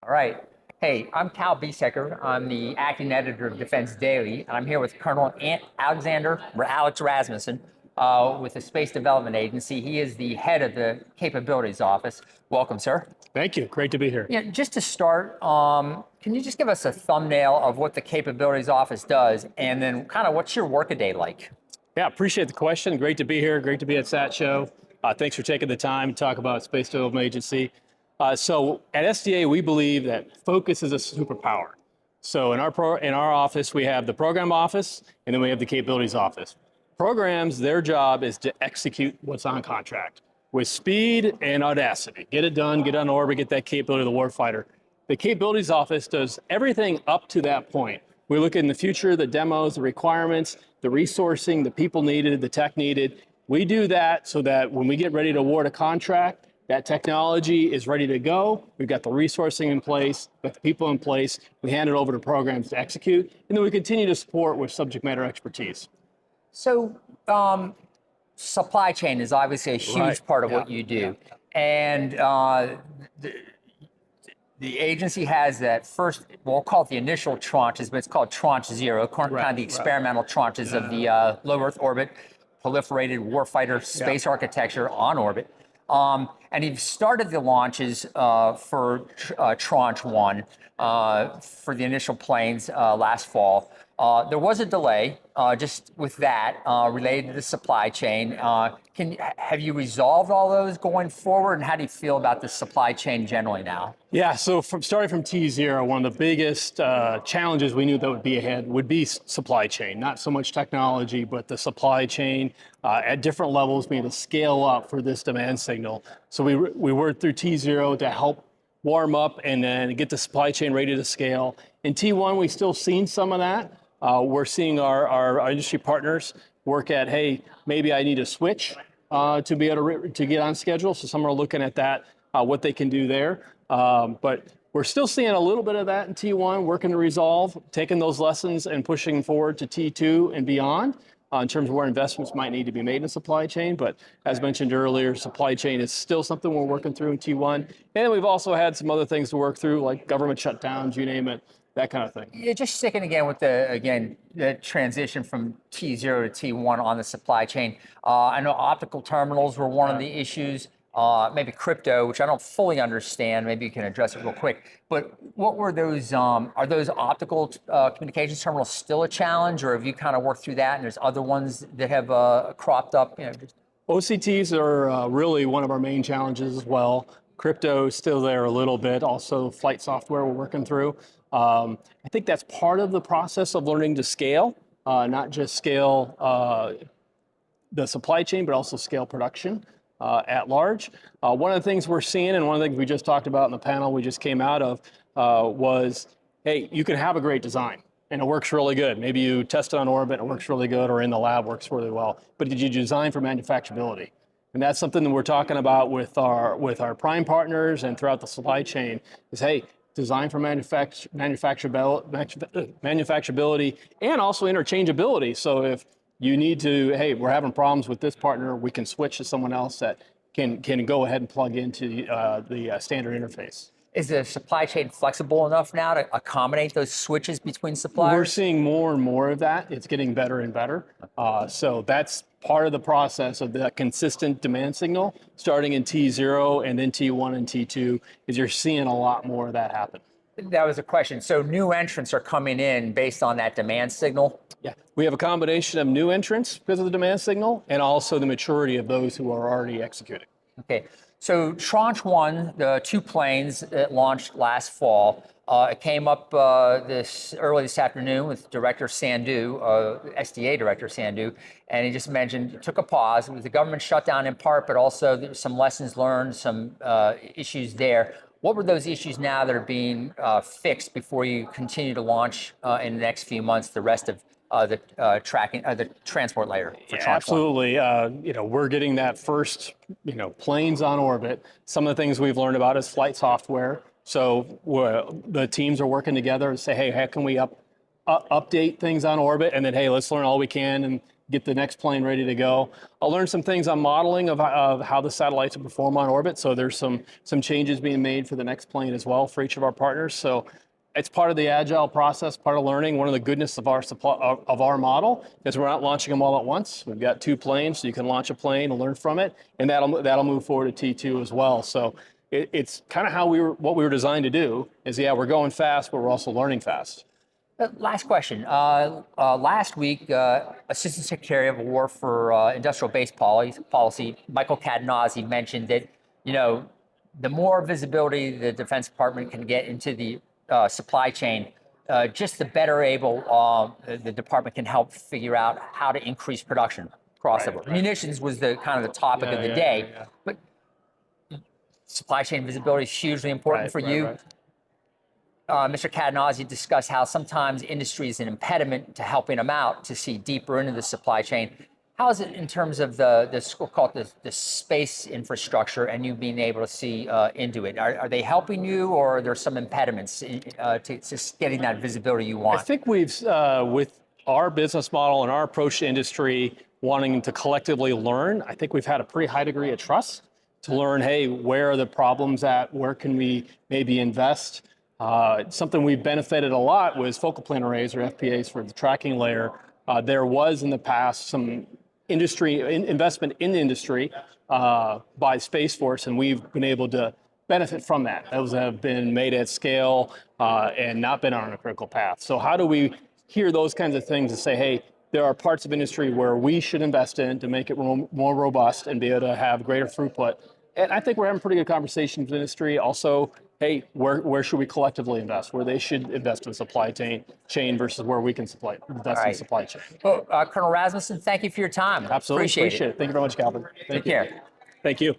All right. Hey, I'm Cal Biesecker. I'm the acting editor of Defense Daily, and I'm here with Colonel Alex Rasmussen with the Space Development Agency. He is the head of the Capabilities Office. Welcome, sir. Thank you. Great to be here. Yeah, just to start, can you just give us a thumbnail of what the Capabilities Office does, and then kind of what's your workaday like? Yeah, appreciate the question. Great to be here. Great to be at SAT Show. Thanks for taking the time to talk about Space Development Agency. So at SDA, we believe that focus is a superpower. So in our office, we have the program office, and then we have the capabilities office. Programs, their job is to execute what's on contract with speed and audacity. Get it done, get on orbit, get that capability of the warfighter. The capabilities office does everything up to that point. We look in the future, the demos, the requirements, the resourcing, the people needed, the tech needed. We do that so that when we get ready to award a contract, that technology is ready to go. We've got the resourcing in place, got the people in place. We hand it over to programs to execute, and then we continue to support with subject matter expertise. So, supply chain is obviously a huge part of what you do. And the agency has that first, we'll call it the initial tranches, but it's called Tranche 0, kind of the experimental tranches of the low Earth orbit, proliferated warfighter space architecture on orbit. And you've started the launches for Tranche 1 for the initial planes last fall. There was a delay just with that related to the supply chain. Have you resolved all those going forward, and how do you feel about the supply chain generally now? Yeah, so starting from T0, one of the biggest challenges we knew that would be ahead would be supply chain. Not so much technology, but the supply chain at different levels being to scale up for this demand signal. So we worked through T0 to help warm up and then get the supply chain ready to scale. In T1, we've still seen some of that. We're seeing our industry partners work at, hey, maybe I need to switch to be able to get on schedule. So some are looking at that, what they can do there. But we're still seeing a little bit of that in T1, working to resolve, taking those lessons and pushing forward to T2 and beyond in terms of where investments might need to be made in supply chain. But as mentioned earlier, supply chain is still something we're working through in T1. And we've also had some other things to work through, like government shutdowns, you name it, that kind of thing. Yeah, just sticking again with the transition from T0 to T1 on the supply chain. I know optical terminals were one of the issues. Maybe crypto, which I don't fully understand. Maybe you can address it real quick. But what were those? Are those optical communications terminals still a challenge, or have you kind of worked through that? And there's other ones that have cropped up. OCTs are really one of our main challenges as well. Crypto is still there a little bit. Also, flight software we're working through. I think that's part of the process of learning to scale, not just scale the supply chain, but also scale production at large. One of the things we're seeing, and one of the things we just talked about in the panel we just came out of, was, hey, you can have a great design and it works really good. Maybe you test it on orbit, it works really good, or in the lab works really well. But did you design for manufacturability? And that's something that we're talking about with our prime partners and throughout the supply chain is, hey, design for manufacturability and also interchangeability. So if you need to, hey, we're having problems with this partner, we can switch to someone else that can go ahead and plug into the standard interface. Is the supply chain flexible enough now to accommodate those switches between suppliers? We're seeing more and more of that. It's getting better and better. So that's part of the process of that consistent demand signal, starting in T0 and then T1 and T2, is you're seeing a lot more of that happen. That was a question. So new entrants are coming in based on that demand signal? Yeah, we have a combination of new entrants because of the demand signal and also the maturity of those who are already executing. Okay, so Tranche 1, the 2 planes that launched last fall, it came up early this afternoon with Director Sandhu, SDA Director Sandhu, and he just mentioned it took a pause. It was the government shutdown in part, but also there were some lessons learned, some issues there. What were those issues now that are being fixed before you continue to launch in the next few months the rest of the transport layer for Tranche 1? Absolutely. We're getting that first, planes on orbit. Some of the things we've learned about is flight software. So the teams are working together to say, hey, how can we update things on orbit? And then, hey, let's learn all we can and get the next plane ready to go. I'll learn some things on modeling of how the satellites will perform on orbit. So there's some changes being made for the next plane as well for each of our partners. So it's part of the agile process, part of learning. One of the goodness of our model is we're not launching them all at once. We've got 2 planes, so you can launch a plane and learn from it, and that'll move forward to T2 as well. So it's kind of what we were designed to do. Is we're going fast, but we're also learning fast. Last question. Last week, Assistant Secretary of War for Industrial Base Policy, Michael Cadenazzi, mentioned that the more visibility the Defense Department can get into the supply chain, just the better able the department can help figure out how to increase production across the board. Munitions was the kind of the topic of the day, but supply chain visibility is hugely important for you. Mr. Cadenazzi discussed how sometimes industry is an impediment to helping them out to see deeper into the supply chain. How is it in terms of we'll call it the space infrastructure and you being able to see into it? Are they helping you, or are there some impediments to getting that visibility you want? I think we've, with our business model and our approach to industry, wanting to collectively learn, I think we've had a pretty high degree of trust to learn, hey, where are the problems at? Where can we maybe invest? Something we've benefited a lot was focal plane arrays, or FPAs, for the tracking layer. There was in the past some investment in the industry by Space Force, and we've been able to benefit from that. Those have been made at scale and not been on a critical path. So how do we hear those kinds of things and say, hey, there are parts of industry where we should invest in to make it more robust and be able to have greater throughput? And I think we're having pretty good conversations with industry. Also, hey, where should we collectively invest? Where they should invest in supply chain versus where we can invest in supply chain. Well, Colonel Rasmussen, thank you for your time. Absolutely, appreciate it. Thank you very much, Calvin. Take care. Thank you.